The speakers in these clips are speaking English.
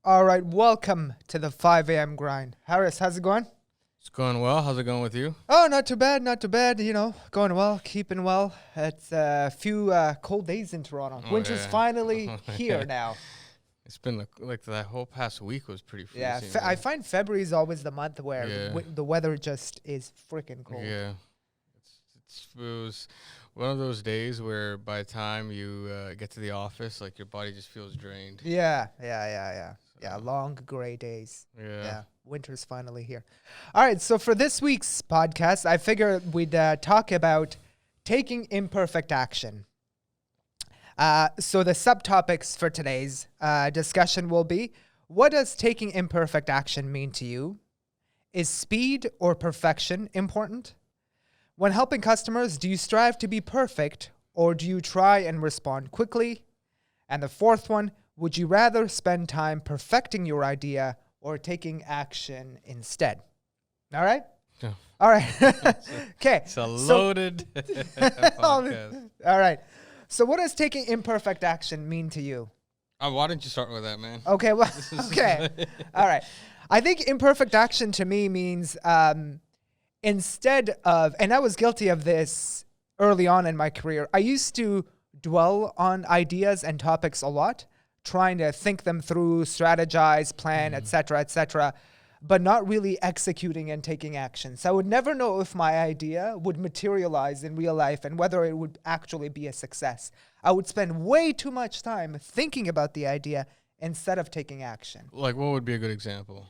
All right, welcome to the 5 a.m. grind. Harris, how's it going? It's going well. How's it going with you? Oh, not too bad, not too bad. Going well, keeping well. It's a few cold days in Toronto. Oh Winter's yeah. finally Oh, here yeah. now. It's been like that whole past week was pretty Yeah, freezing. I find February is always the month where Yeah. the weather just is freaking cold. Yeah. It was one of those days where by the time you get to the office, like your body just feels drained. Yeah, long gray days. Yeah. Yeah, winter's finally here. All right, so for this week's podcast, I figured we'd talk about taking imperfect action. So the subtopics for today's discussion will be, what does taking imperfect action mean to you? Is speed or perfection important? When helping customers, do you strive to be perfect or do you try and respond quickly? And the fourth one, would you rather spend time perfecting your idea or taking action instead? All right? Yeah. All right. Okay. It's a loaded podcast. All right. So what does taking imperfect action mean to you? Why didn't you start with that, man? Okay. Well, okay. All right. I think imperfect action to me means instead of, and I was guilty of this early on in my career, I used to dwell on ideas and topics a lot, trying to think them through, strategize, plan, etc., but not really executing and taking action. So I would never know if my idea would materialize in real life and whether it would actually be a success. I would spend way too much time thinking about the idea instead of taking action. Like, what would be a good example?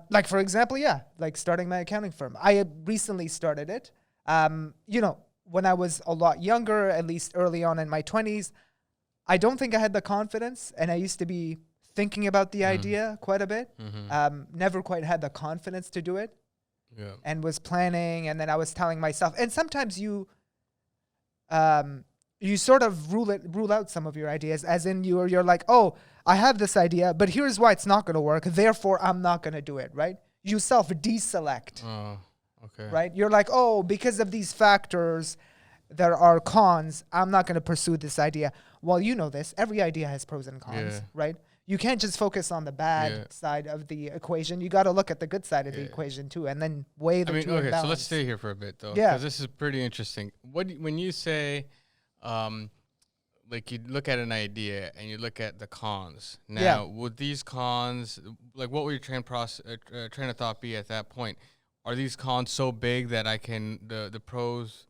Like, for example, like starting my accounting firm. I had recently started it. When I was a lot younger, at least early on in my 20s, I don't think I had the confidence, and I used to be thinking about the idea quite a bit. Never quite had the confidence to do it. Yeah. And was planning, and then I was telling myself, and sometimes you sort of rule out some of your ideas, as in you're like, oh, I have this idea, but here's why it's not going to work. Therefore, I'm not going to do it, right? You self-deselect, Oh, okay. right? You're like, oh, because of these factors, there are cons. I'm not going to pursue this idea. Well, you know this. Every idea has pros and cons, right? You can't just focus on the bad side of the equation. You got to look at the good side of the equation too, and then weigh the two in balance. So let's stay here for a bit, though, Yeah. because this is pretty interesting. When you say, like you look at an idea and you look at the cons. Now, would these cons, like what would your train of thought be at that point? Are these cons so big that the pros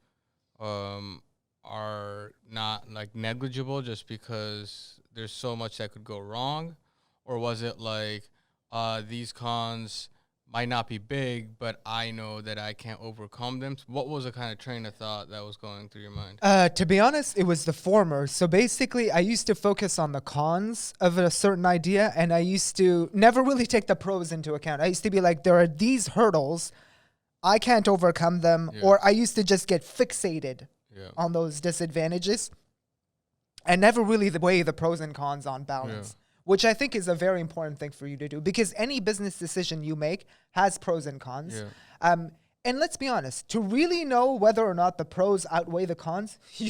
are not like negligible just because there's so much that could go wrong? Or was it like these cons might not be big, but I know that I can't overcome them? So what was the kind of train of thought that was going through your mind? To be honest, it was the former. So basically, I used to focus on the cons of a certain idea, and I used to never really take the pros into account. I used to be like, there are these hurdles, I can't overcome them, or I used to just get fixated on those disadvantages and never really weigh the pros and cons on balance. Which I think is a very important thing for you to do, because any business decision you make has pros and cons. And let's be honest, to really know whether or not the pros outweigh the cons, you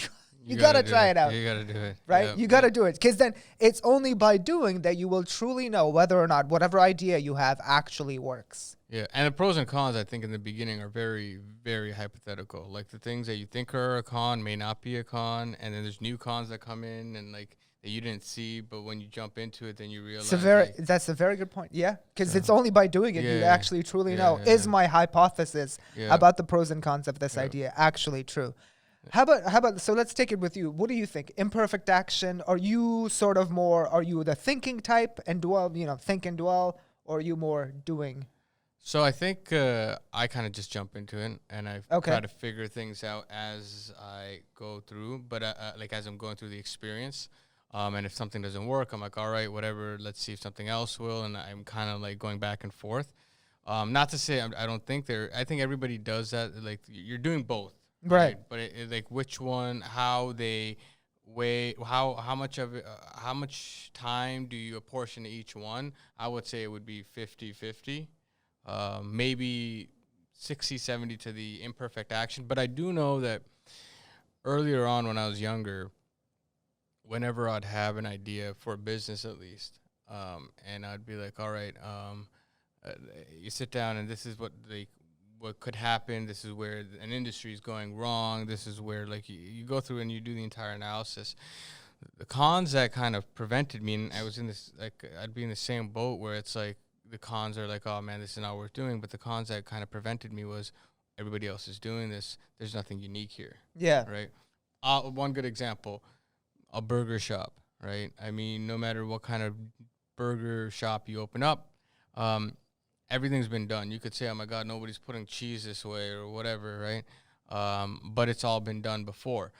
got to try it out. You got to do it. Right? You got to do it. Because then it's only by doing that you will truly know whether or not whatever idea you have actually works. Yeah, and the pros and cons, I think, in the beginning are very, very hypothetical. Like the things that you think are a con may not be a con, and then there's new cons that come in and like that you didn't see, but when you jump into it, then you realize. That's a very good point. Yeah, because it's only by doing it you actually truly know, is my hypothesis about the pros and cons of this idea actually true? How about, so let's take it with you. What do you think? Imperfect action, are you the thinking type and dwell, think and dwell, or are you more doing? So I think I kind of just jump into it, and I try to figure things out as I go through, but like as I'm going through the experience. And if something doesn't work, I'm like, all right, whatever, let's see if something else will. And I'm kind of like going back and forth. Not to say I don't think I think everybody does that. Like you're doing both. Right. But like which one, how they weigh, how much time do you apportion to each one? I would say it would be 50-50. Maybe 60-70 to the imperfect action. But I do know that earlier on when I was younger, whenever I'd have an idea for a business at least, and I'd be like, all right, you sit down, and this is what could happen. This is where an industry is going wrong. This is where like you go through and you do the entire analysis. The cons that kind of prevented me, and I was in this, like, I'd be in the same boat where it's like the cons are like, oh man, this is not worth doing. But the cons that kind of prevented me was everybody else is doing this. There's nothing unique here. Yeah. Right. One good example, a burger shop. Right. I mean, no matter what kind of burger shop you open up, everything's been done. You could say, oh my God, nobody's putting cheese this way or whatever. Right. But it's all been done before.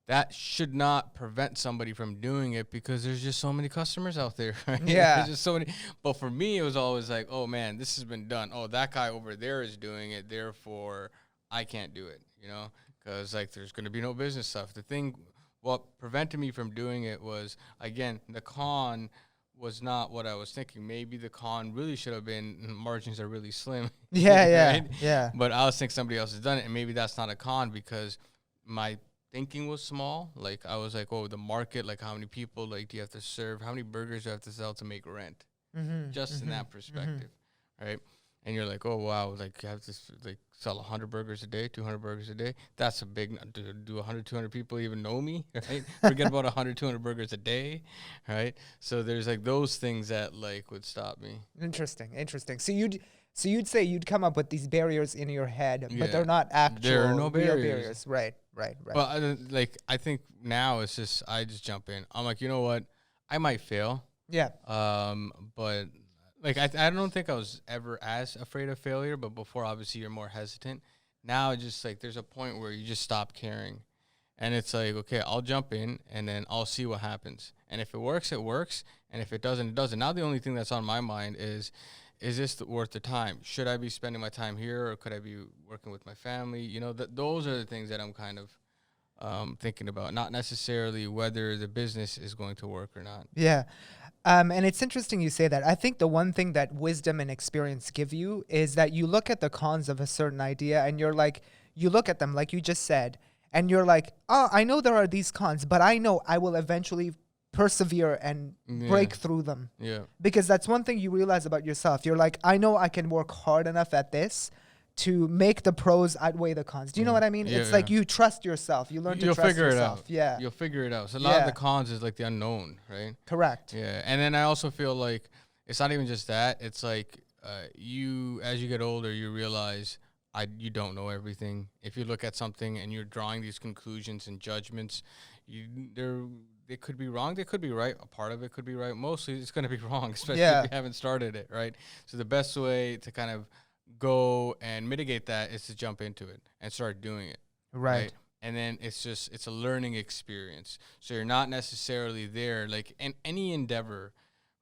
That should not prevent somebody from doing it because there's just so many customers out there. Right? Yeah. There's just so many. But for me, it was always like, oh man, this has been done. Oh, that guy over there is doing it. Therefore, I can't do it, because like there's going to be no business stuff. What prevented me from doing it was, again, the con was not what I was thinking. Maybe the con really should have been margins are really slim. Yeah, right? yeah. But I was thinking somebody else has done it, and maybe that's not a con because my thinking was small. Like I was like, oh, the market, like how many people like do you have to serve? How many burgers do you have to sell to make rent? Just in that perspective, right? And you're like, oh wow, like you have to like sell 100 burgers a day, 200 burgers a day. That's a big. Do 100, 200 people even know me? Right? Forget about 100, 200 burgers a day, right? So there's like those things that like would stop me. Interesting. So you'd say you'd come up with these barriers in your head, but they're not actual. There are no real barriers. Right. Well, like I think now it's just I just jump in. I'm like, you know what? I might fail. Yeah. But like I don't think I was ever as afraid of failure. But before, obviously, you're more hesitant. Now, just like there's a point where you just stop caring, and it's like, okay, I'll jump in, and then I'll see what happens. And if it works, it works. And if it doesn't, it doesn't. Now the only thing that's on my mind is this worth the time? Should I be spending my time here, or could I be working with my family? Those are the things that I'm kind of thinking about, not necessarily whether the business is going to work or not. Yeah. And it's interesting you say that. I think the one thing that wisdom and experience give you is that you look at the cons of a certain idea and you're like, you look at them like you just said, and you're like, oh, I know there are these cons, but I know I will eventually persevere and break through them. Yeah. Because that's one thing you realize about yourself. You're like, I know I can work hard enough at this to make the pros outweigh the cons. Do you know what I mean? It's like you trust yourself. You learn to trust yourself. Yeah. You'll figure it out. So a lot of the cons is like the unknown, right? Correct. Yeah. And then I also feel like it's not even just that. It's like as you get older, you realize you don't know everything. If you look at something and you're drawing these conclusions and judgments, they could be wrong. They could be right. A part of it could be right. Mostly it's going to be wrong, especially if you haven't started it, right? So the best way to kind of go and mitigate that is to jump into it and start doing it. Right. And then it's a learning experience. So you're not necessarily there. Like in any endeavor,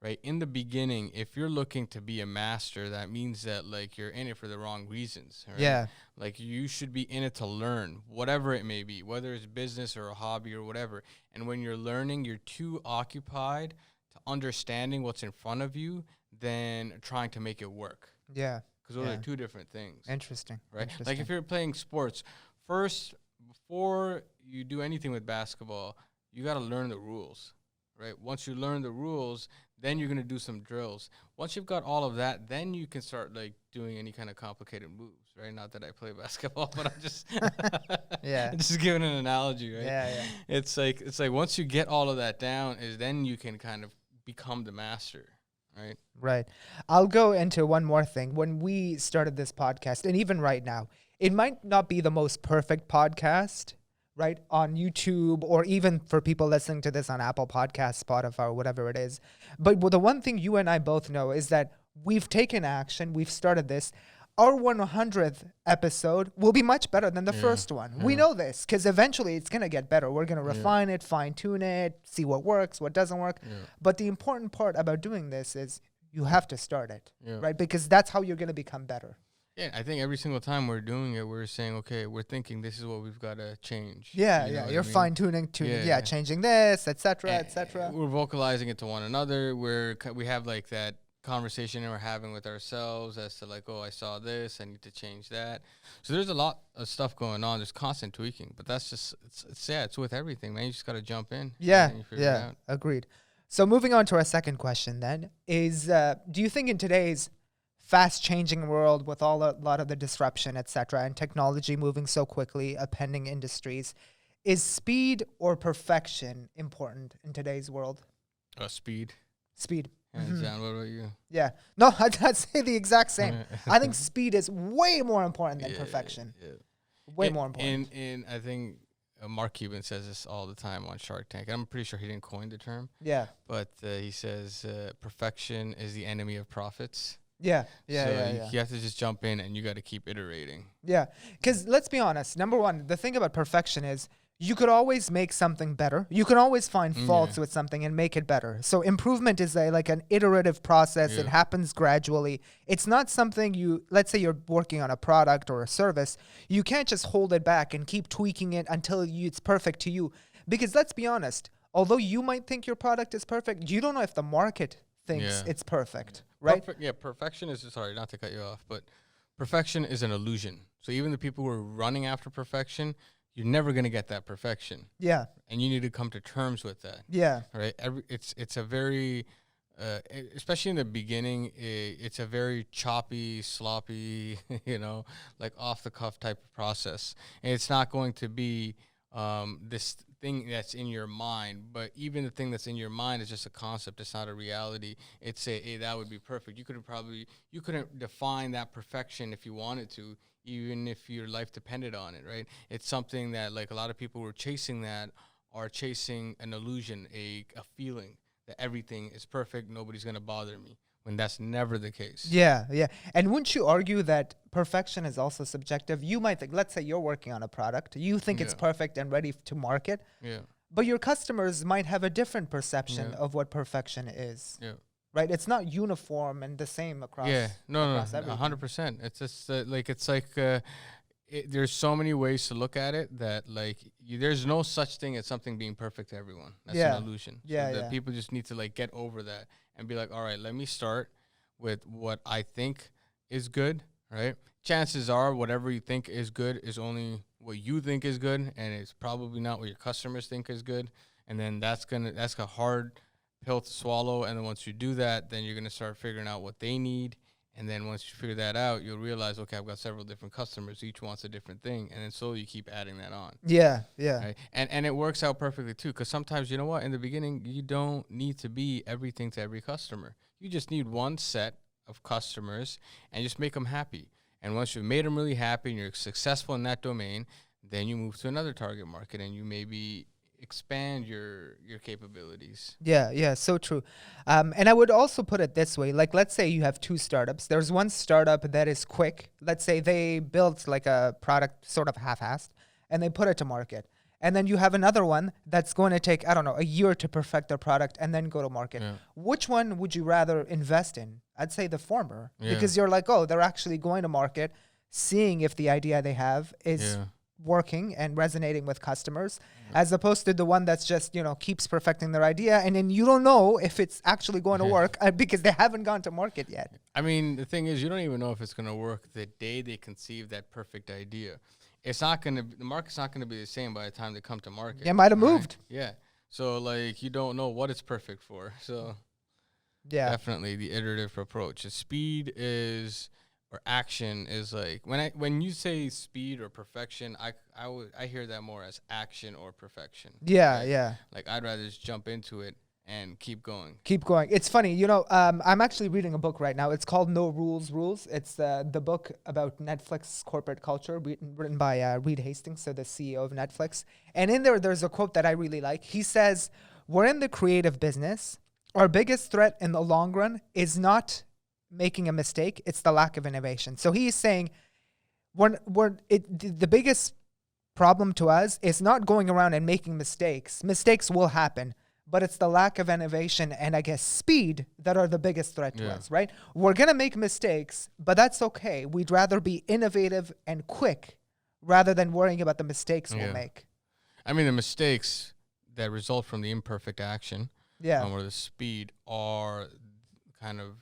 right? In the beginning, if you're looking to be a master, that means that like you're in it for the wrong reasons. Right? Yeah. Like you should be in it to learn, whatever it may be, whether it's business or a hobby or whatever. And when you're learning, you're too occupied to understanding what's in front of you than trying to make it work. Yeah. Because those are two different things. Interesting. Right? Like if you're playing sports, first, before you do anything with basketball, you got to learn the rules. Right? Once you learn the rules, then you're going to do some drills. Once you've got all of that, then you can start like doing any kind of complicated moves, right? Not that I play basketball, but I'm just I'm just giving an analogy, right? Yeah. It's like once you get all of that down, is then you can kind of become the master, right? Right. I'll go into one more thing. When we started this podcast, and even right now, it might not be the most perfect podcast, right, on YouTube, or even for people listening to this on Apple Podcasts, Spotify, or whatever it is. But the one thing you and I both know is that we've taken action. We've started this. Our 100th episode will be much better than the first one. We know this because eventually it's going to get better. We're going to refine it, fine tune it, see what works, what doesn't work. But the important part about doing this is you have to start it, right? Because that's how you're going to become better. Yeah, I think every single time we're doing it, we're saying, okay, we're thinking this is what we've got to change. You're fine-tuning, changing this, etc. We're vocalizing it to one another. We have like that conversation we're having with ourselves as to like, oh, I saw this, I need to change that. So there's a lot of stuff going on. There's constant tweaking, but that's just, it's with everything, man. You just got to jump in. Yeah, agreed. So moving on to our second question then is, do you think in today's fast-changing world with a lot of the disruption, et cetera, and technology moving so quickly, upending industries, is speed or perfection important in today's world? Speed. Speed. Hands down. What about you? Yeah. No, I'd say the exact same. I think speed is way more important than perfection. Yeah. Way more important. And I think Mark Cuban says this all the time on Shark Tank. I'm pretty sure he didn't coin the term. Yeah. But he says perfection is the enemy of profits. Yeah. So you have to just jump in and you got to keep iterating. Yeah. Because let's be honest. Number one, the thing about perfection is you could always make something better. You can always find faults with something and make it better. So improvement is like an iterative process. It happens gradually. It's not something let's say you're working on a product or a service. You can't just hold it back and keep tweaking it until it's perfect to you. Because let's be honest, although you might think your product is perfect, you don't know if the market thinks it's perfect, right? Perfection is, sorry, not to cut you off, but perfection is an illusion. So even the people who are running after perfection, you're never going to get that perfection. Yeah. And you need to come to terms with that. Yeah. Right? It's a very, especially in the beginning, it's a very choppy, sloppy, like off-the-cuff type of process. And it's not going to be this thing that's in your mind, but even the thing that's in your mind is just a concept. It's not a reality. It's hey, that would be perfect. You couldn't define that perfection if you wanted to, even if your life depended on it, right? It's something that, like, a lot of people who are chasing that are chasing an illusion, a feeling that everything is perfect, nobody's going to bother me, when that's never the case. Yeah. And wouldn't you argue that perfection is also subjective? You might think, let's say you're working on a product, you think it's perfect and ready to market, but your customers might have a different perception of what perfection is. Yeah. Right? It's not uniform and the same across. Yeah, no, 100%. It's just there's so many ways to look at it that there's no such thing as something being perfect to everyone. That's an illusion. So people just need to get over that and be like, all right, let me start with what I think is good, right? Chances are whatever you think is good is only what you think is good, and it's probably not what your customers think is good. And then that's a hard pill to swallow. And then once you do that, then you're going to start figuring out what they need. And then once you figure that out, you'll realize, okay, I've got several different customers. Each wants a different thing. And then slowly you keep adding that on. Yeah. Right? And it works out perfectly, too, because sometimes, you know what, in the beginning, you don't need to be everything to every customer. You just need one set of customers and just make them happy. And once you've made them really happy and you're successful in that domain, then you move to another target market and you maybe expand your capabilities. Yeah, so true. And I would also put it this way, like, let's say you have two startups. There's one startup that is quick. Let's say they built like a product sort of half-assed and they put it to market. And then you have another one that's going to take, I don't know, a year to perfect their product and then go to market. Yeah. Which one would you rather invest in? I'd say the former, because you're like, oh, they're actually going to market, seeing if the idea they have is working and resonating with customers, as opposed to the one that's just, keeps perfecting their idea. And then you don't know if it's actually going to work because they haven't gone to market yet. I mean, the thing is, you don't even know if it's going to work the day they conceive that perfect idea. It's not going to, the market's not going to be the same by the time they come to market. It might have moved. Yeah. So you don't know what it's perfect for. So definitely the iterative approach. The speed is, or action is when you say speed or perfection, I hear that more as action or perfection. Yeah, right? yeah. I'd rather just jump into it and keep going. It's funny, I'm actually reading a book right now. It's called No Rules. It's the book about Netflix corporate culture, written by Reed Hastings, so the CEO of Netflix. And in there's a quote that I really like. He says, "We're in the creative business. Our biggest threat in the long run is not making a mistake, it's the lack of innovation." So he's saying the biggest problem to us is not going around and making mistakes. Mistakes will happen, but it's the lack of innovation and, I guess, speed that are the biggest threat to us, right? We're going to make mistakes, but that's okay. We'd rather be innovative and quick rather than worrying about the mistakes we'll make. I mean, the mistakes that result from the imperfect action or the speed are kind of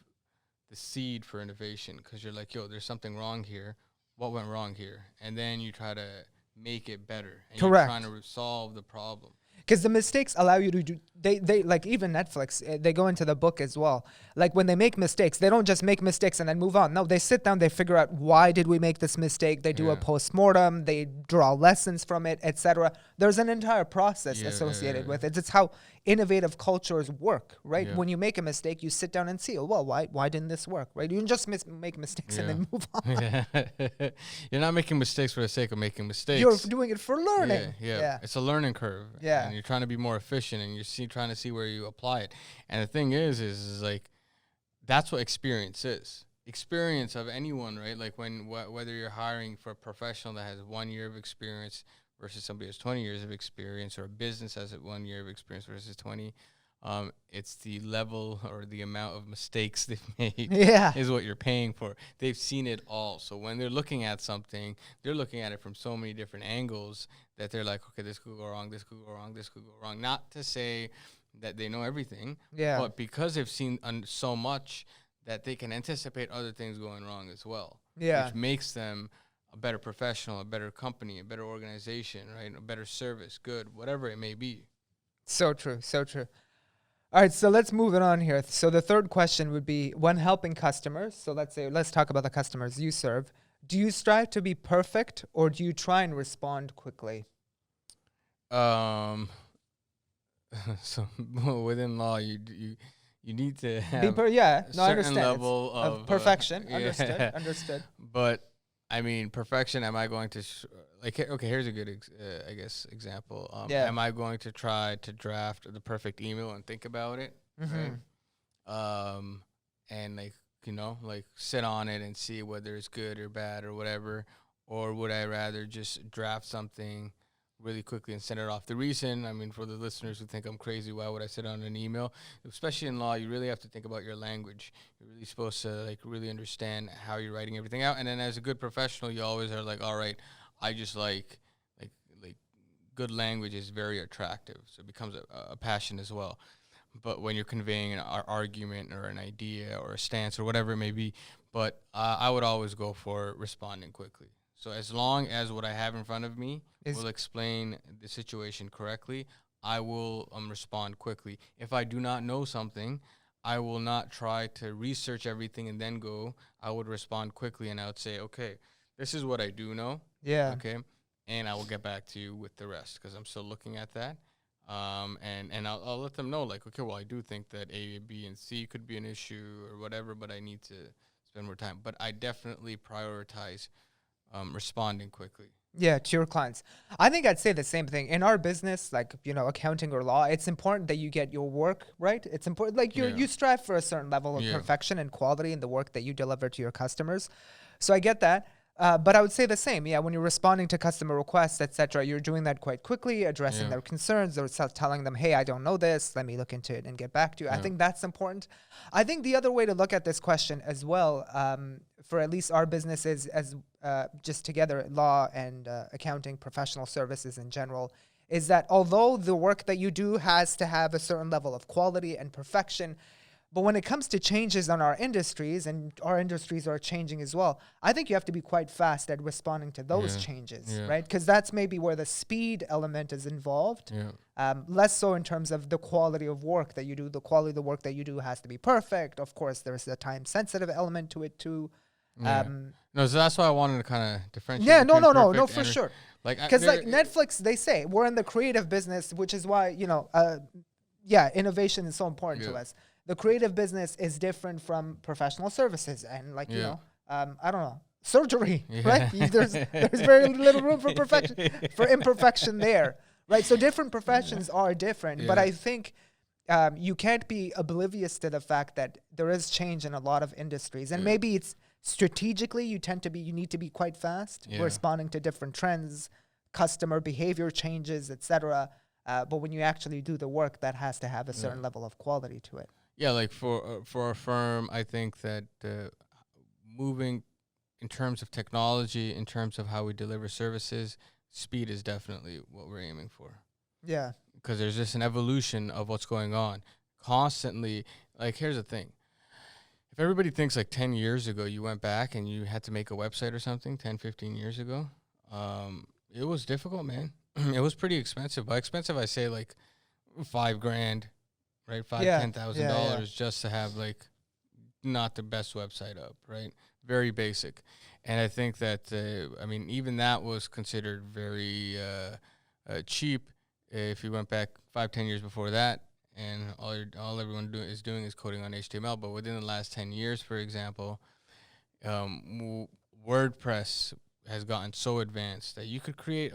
the seed for innovation, because you're like, yo, there's something wrong here. What went wrong here? And then you try to make it better. And Correct. You're trying to solve the problem. Because the mistakes allow you to do, they like even Netflix, they go into the book as well. Like when they make mistakes, they don't just make mistakes and then move on. No, they sit down, they figure out why did we make this mistake. They do a post-mortem, they draw lessons from it, etc. There's an entire process associated with it. It's how innovative cultures work, right? When you make a mistake, you sit down and see, oh, well, why didn't this work, right? You don't just make mistakes and then move on. You're not making mistakes for the sake of making mistakes. You're doing it for learning. Yeah. It's a learning curve. Yeah. And you're trying to be more efficient, and you're trying to see where you apply it. And the thing is like, that's what experience is. Experience of anyone, right? Like whether you're hiring for a professional that has 1 year of experience versus somebody who has 20 years of experience, or a business has 1 year of experience versus 20. It's the level or the amount of mistakes they've made is what you're paying for. They've seen it all. So when they're looking at something, they're looking at it from so many different angles that they're like, okay, this could go wrong, this could go wrong, this could go wrong. Not to say that they know everything, but because they've seen so much that they can anticipate other things going wrong as well. Which makes them a better professional, a better company, a better organization, right? A better service, good, whatever it may be. So true, so true. All right, so let's move it on here. So the third question would be, when helping customers, so let's talk about the customers you serve. Do you strive to be perfect, or do you try and respond quickly? So within law, you need to have certain level of perfection. Understood. But I mean, perfection. Am I going to okay? Here's a good example. Am I going to try to draft the perfect email and think about it, right? And like sit on it and see whether it's good or bad or whatever, or would I rather just draft something really quickly and send it off? The reason, I mean, for the listeners who think I'm crazy, why would I sit on an email? Especially in law, you really have to think about your language. You're really supposed to like really understand how you're writing everything out. And then as a good professional, you always are like, all right, I just like good language is very attractive. So it becomes a passion as well. But when you're conveying an argument or an idea or a stance or whatever it may be, but I would always go for responding quickly. So as long as what I have in front of me will explain the situation correctly, I will respond quickly. If I do not know something, I will not try to research everything and then go. I would respond quickly, and I would say, okay, this is what I do know. Yeah. Okay. And I will get back to you with the rest because I'm still looking at that. And I'll let them know, like, okay, well, I do think that A, B, and C could be an issue or whatever, but I need to spend more time. But I definitely prioritize responding quickly. Yeah, to your clients. I think I'd say the same thing. In our business, like, accounting or law, it's important that you get your work right. It's important, like you strive for a certain level of perfection and quality in the work that you deliver to your customers. So I get that. But I would say the same. Yeah, when you're responding to customer requests, etc., you're doing that quite quickly, addressing their concerns, or telling them, hey, I don't know this, let me look into it and get back to you. I think that's important. I think the other way to look at this question as well, for at least our businesses as just together, law and accounting, professional services in general, is that although the work that you do has to have a certain level of quality and perfection, but when it comes to changes on our industries, and our industries are changing as well, I think you have to be quite fast at responding to those changes, right? Because that's maybe where the speed element is involved. Less so in terms of the quality of work that you do. The quality of the work that you do has to be perfect. Of course, there's a time-sensitive element to it too. No, so that's why I wanted to kind of differentiate. Yeah, no, for sure. Because like Netflix, they say we're in the creative business, which is why innovation is so important to us. The creative business is different from professional services and I don't know, surgery, right? There's very little room for imperfection there, right? So different professions are different, but I think you can't be oblivious to the fact that there is change in a lot of industries, and maybe it's strategically you need to be quite fast responding to different trends, customer behavior changes, etc. But when you actually do the work, that has to have a certain level of quality to it. Yeah, like for a firm, I think that moving in terms of technology, in terms of how we deliver services, speed is definitely what we're aiming for. Yeah. Because there's just an evolution of what's going on. Constantly, like, here's the thing. If everybody thinks like 10 years ago you went back and you had to make a website or something, 10, 15 years ago, it was difficult, man. it was pretty expensive. By expensive, I say like $5,000, right? Yeah. $10,000 just to have like not the best website up, right? Very basic. And I think that, I mean, even that was considered very cheap if you went back 5, 10 years before that. And all everyone is doing is coding on HTML. But within the last 10 years, for example, WordPress has gotten so advanced that you could create,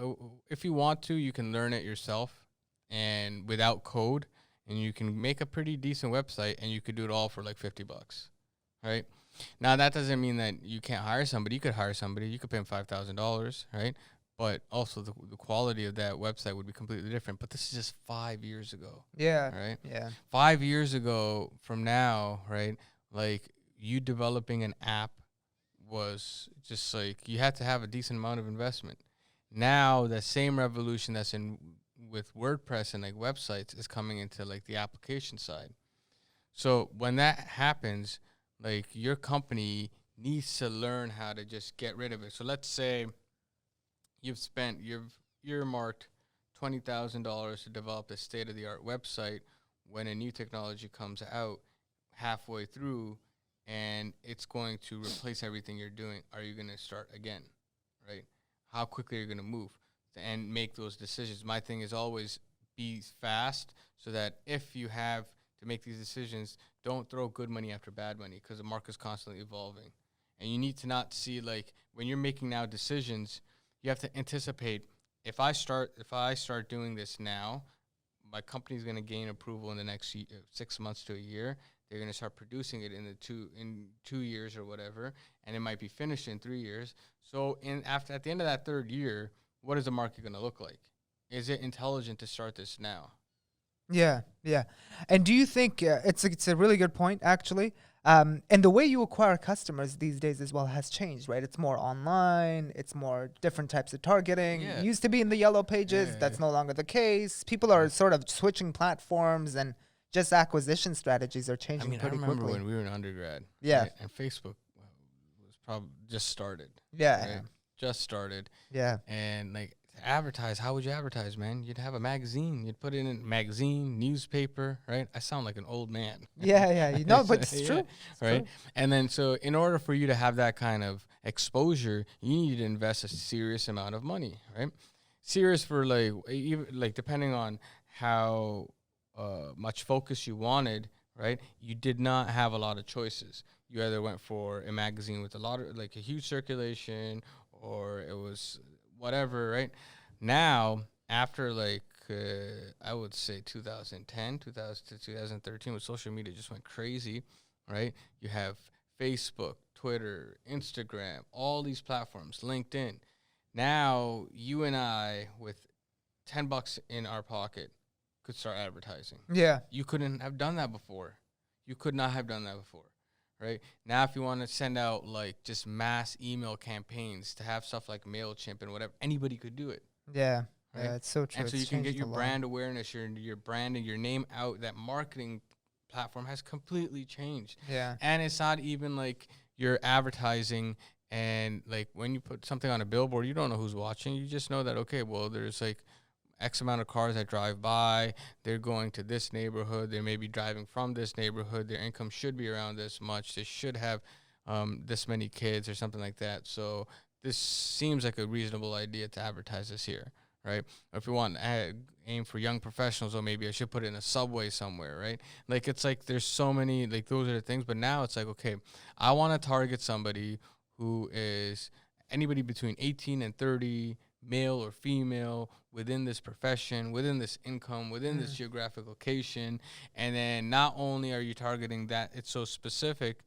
if you want to, you can learn it yourself and without code, and you can make a pretty decent website, and you could do it all for like $50, right? Now that doesn't mean that you can't hire somebody. You could hire somebody. You could pay them $5,000, right? But also the quality of that website would be completely different. But this is just 5 years ago. Yeah. Right? Yeah. 5 years ago from now, right? Like you developing an app was just like you had to have a decent amount of investment. Now the same revolution that's in with WordPress and like websites is coming into like the application side. So when that happens, like your company needs to learn how to just get rid of it. So let's say you've earmarked $20,000 to develop a state-of-the-art website. When a new technology comes out halfway through and it's going to replace everything you're doing, are you going to start again, right? How quickly are you going to move and make those decisions? My thing is always be fast so that if you have to make these decisions, don't throw good money after bad money because the market's constantly evolving. And you need to not see, like, when you're making now decisions, you have to anticipate, if I start doing this now, my company's going to gain approval in the next 6 months to a year. They're going to start producing it in 2 years or whatever, and it might be finished in 3 years. So at the end of that third year, what is the market going to look like? Is it intelligent to start this now? Yeah, yeah. And do you think it's a really good point, actually? And the way you acquire customers these days as well has changed, right? It's more online. It's more different types of targeting. Yeah. It used to be in the yellow pages. Yeah. That's no longer the case. People are sort of switching platforms, and just acquisition strategies are changing pretty quickly. I remember when we were in undergrad. Yeah. Right, and Facebook was probably just started. Yeah. Right? Just started. Yeah. And like to advertise, how would you advertise, man? You'd have a magazine. You'd put it in a magazine, newspaper, right? I sound like an old man. Yeah. No, but it's true. It's right? true. And then so in order for you to have that kind of exposure, you need to invest a serious amount of money, right? Serious for like even like depending on how much focus you wanted, right? You did not have a lot of choices. You either went for a magazine with a lot of like a huge circulation, or it was whatever, right? Now, after like I would say 2010, 2000 to 2013, when social media just went crazy, right? You have Facebook, Twitter, Instagram, all these platforms, LinkedIn. Now, you and I, with $10 in our pocket, could start advertising. Yeah. You couldn't have done that before. You could not have done that before, right? Now, if you want to send out like just mass email campaigns to have stuff like MailChimp and whatever, anybody could do it. Yeah. Right? Yeah, it's so true. And so It's you can get changed your a lot. brand awareness, your brand and your name out. That marketing platform has completely changed. Yeah. And it's not even like you're advertising and like when you put something on a billboard, you don't know who's watching. You just know that, okay, well, there's like X amount of cars that drive by. They're going to this neighborhood. They may be driving from this neighborhood. Their income should be around this much. They should have this many kids or something like that. So this seems like a reasonable idea to advertise this here, right? Or if you want to aim for young professionals, or maybe I should put it in a subway somewhere, right? Like it's like there's so many, like those are the things. But now it's like, okay, I want to target somebody who is anybody between 18 and 30, male or female, within this profession, within this income, within this geographic location. And then not only are you targeting that, it's so specific,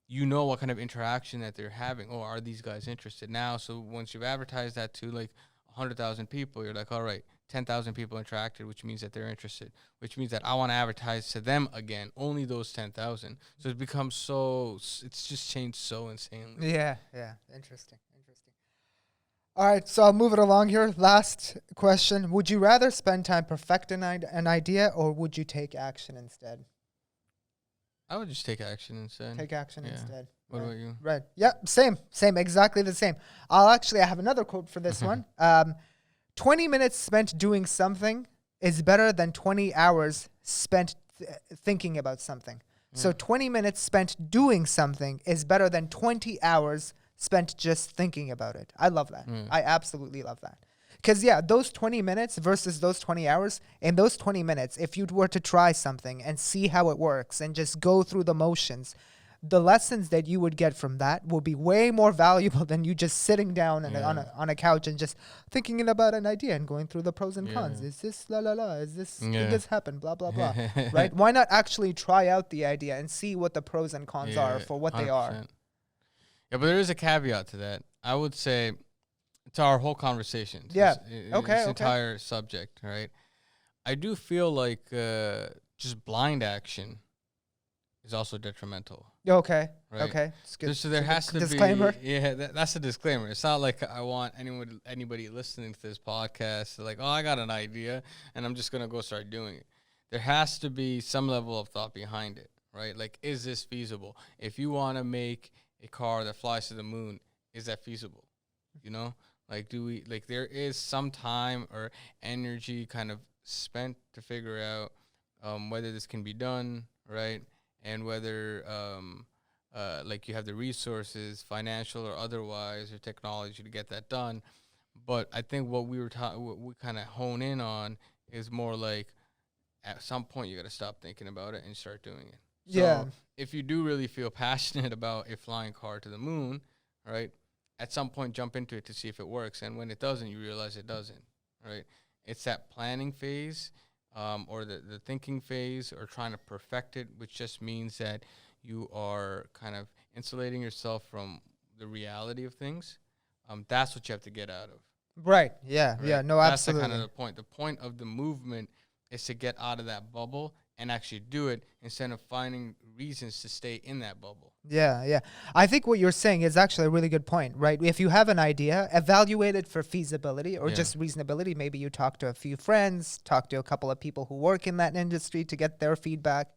you know what kind of interaction that they're having. Oh, are these guys interested now? So once you've advertised that to like 100,000 people, you're like, all right, 10,000 people interacted, which means that they're interested, which means that I want to advertise to them again, only those 10,000. So it becomes it's just changed so insanely. Yeah. Interesting. All right, so I'll move it along here. Last question. Would you rather spend time perfecting an idea, or would you take action instead? I would just take action instead. Take action instead. What about you? Right. Yep, same, exactly the same. I have another quote for this one. 20 minutes spent doing something is better than 20 hours spent thinking about something. So 20 minutes spent doing something is better than 20 hours spent just thinking about it. I love that. I absolutely love that. Because, yeah, those 20 minutes versus those 20 hours, in those 20 minutes, if you were to try something and see how it works and just go through the motions, the lessons that you would get from that will be way more valuable than you just sitting down on a couch and just thinking about an idea and going through the pros and cons. Is this la la la? Is this could this happen? Blah blah blah. Right? Why not actually try out the idea and see what the pros and cons are for what 100%. They are? Yeah, but there is a caveat to that. I would say to our whole conversation. Yeah. This entire subject, right? I do feel like just blind action is also detrimental. Okay. Right? Okay. So there has to disclaimer. Be. Yeah, that's a disclaimer. It's not like I want anybody listening to this podcast to like, oh, I got an idea and I'm just gonna go start doing it. There has to be some level of thought behind it, right? Like, is this feasible? If you want to make a car that flies to the moon, is that feasible? You know, like, there is some time or energy kind of spent to figure out whether this can be done, right? And whether, like, you have the resources, financial or otherwise, or technology to get that done. But I think what we kind of hone in on is more like, at some point you got to stop thinking about it and start doing it. So if you do really feel passionate about a flying car to the moon, right, at some point jump into it to see if it works. And when it doesn't, you realize it doesn't, right? It's that planning phase. Or the thinking phase, or trying to perfect it, which just means that you are kind of insulating yourself from the reality of things. That's what you have to get out of. Right. Yeah. Right? Yeah. No, that's absolutely. That's kind of the point. The point of the movement is to get out of that bubble and actually do it instead of finding reasons to stay in that bubble. Yeah, yeah. I think what you're saying is actually a really good point, right? If you have an idea, evaluate it for feasibility or just reasonability. Maybe you talk to a few friends, talk to a couple of people who work in that industry to get their feedback.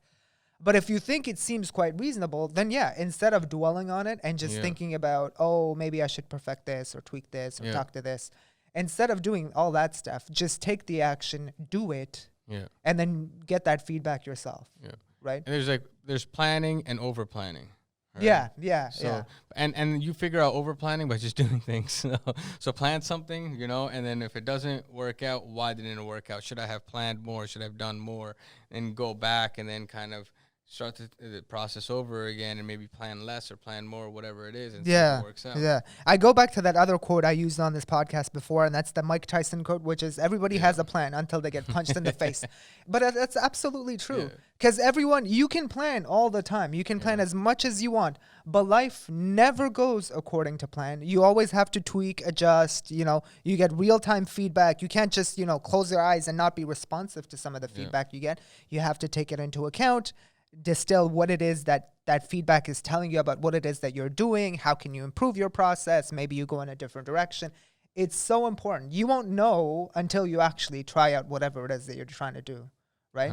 But if you think it seems quite reasonable, then instead of dwelling on it and just thinking about, oh, maybe I should perfect this or tweak this or talk to this, instead of doing all that stuff, just take the action, do it, and then get that feedback yourself. Yeah. Right? And there's planning and over planning. Right? Yeah. And you figure out over planning by just doing things. So plan something, and then if it doesn't work out, why didn't it work out? Should I have planned more? Should I have done more? And go back and then kind of start the process over again and maybe plan less or plan more, whatever it is, and see if it works out. Yeah. I go back to that other quote I used on this podcast before, and that's the Mike Tyson quote, which is everybody has a plan until they get punched in the face. But that's absolutely true. Because you can plan all the time. You can plan as much as you want, but life never goes according to plan. You always have to tweak, adjust, you get real-time feedback. You can't just, close your eyes and not be responsive to some of the feedback you get. You have to take it into account, distill what it is that feedback is telling you about what it is that you're doing. How can you improve your process? Maybe you go in a different direction. It's so important. You won't know until you actually try out whatever it is that you're trying to do, right?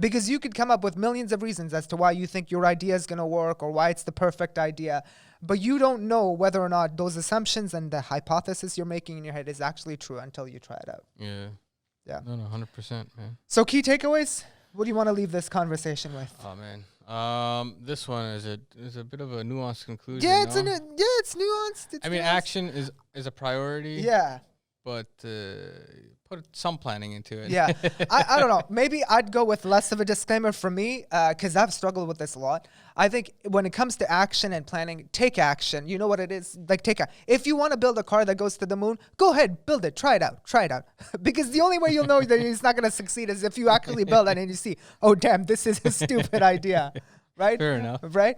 Because you could come up with millions of reasons as to why you think your idea is going to work or why it's the perfect idea, but you don't know whether or not those assumptions and the hypothesis you're making in your head is actually true until you try it out. Yeah. No, 100%, man. So key takeaways? What do you want to leave this conversation with? Oh man, this one is a bit of a nuanced conclusion. Yeah, it's nuanced. I mean, action is a priority. Yeah, but put some planning into it. Yeah, I don't know. Maybe I'd go with less of a disclaimer for me because I've struggled with this a lot. I think when it comes to action and planning, take action. You know what it is? Like if you want to build a car that goes to the moon, go ahead, build it. Try it out. Because the only way you'll know that it's not going to succeed is if you actually build it and you see, oh, damn, this is a stupid idea. Right? Fair enough. Right?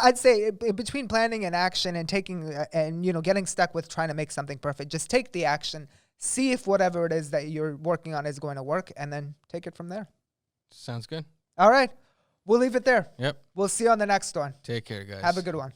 I'd say between planning and action and taking and getting stuck with trying to make something perfect, just take the action, see if whatever it is that you're working on is going to work, and then take it from there. Sounds good. All right. We'll leave it there. Yep. We'll see you on the next one. Take care, guys. Have a good one.